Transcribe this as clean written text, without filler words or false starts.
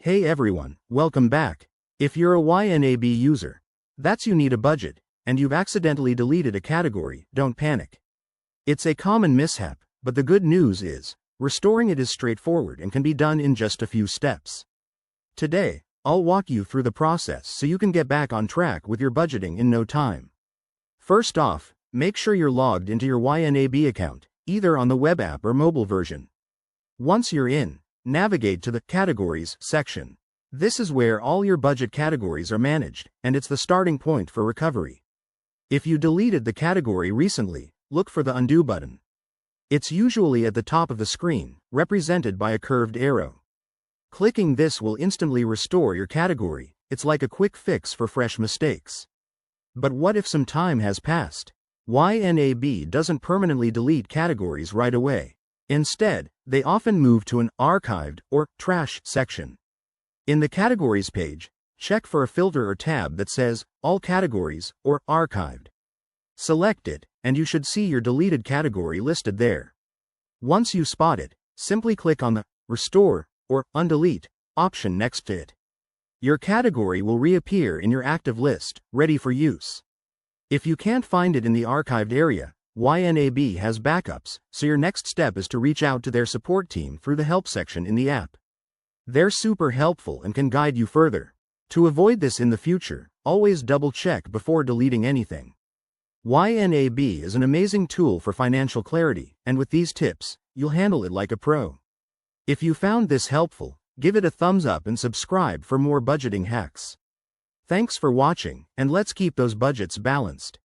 Hey everyone, welcome back. If you're a YNAB user, that's you need a budget, and you've accidentally deleted a category, don't panic. It's a common mishap, but the good news is, restoring it is straightforward and can be done in just a few steps. Today, I'll walk you through the process so you can get back on track with your budgeting in no time. First off, make sure you're logged into your YNAB account, either on the web app or mobile version. Once you're in, navigate to the Categories section. This is where all your budget categories are managed, and it's the starting point for recovery. If you deleted the category recently, look for the Undo button. It's usually at the top of the screen, represented by a curved arrow. Clicking this will instantly restore your category. It's like a quick fix for fresh mistakes. But what if some time has passed? YNAB doesn't permanently delete categories right away. Instead, they often move to an Archived or Trash section. In the Categories page, check for a filter or tab that says All Categories or Archived. Select it, and you should see your deleted category listed there. Once you spot it, simply click on the Restore or Undelete option next to it. Your category will reappear in your active list, ready for use. If you can't find it in the archived area, YNAB has backups, so your next step is to reach out to their support team through the Help section in the app. They're super helpful and can guide you further. To avoid this in the future, always double-check before deleting anything. YNAB is an amazing tool for financial clarity, and with these tips, you'll handle it like a pro. If you found this helpful, give it a thumbs up and subscribe for more budgeting hacks. Thanks for watching, and let's keep those budgets balanced.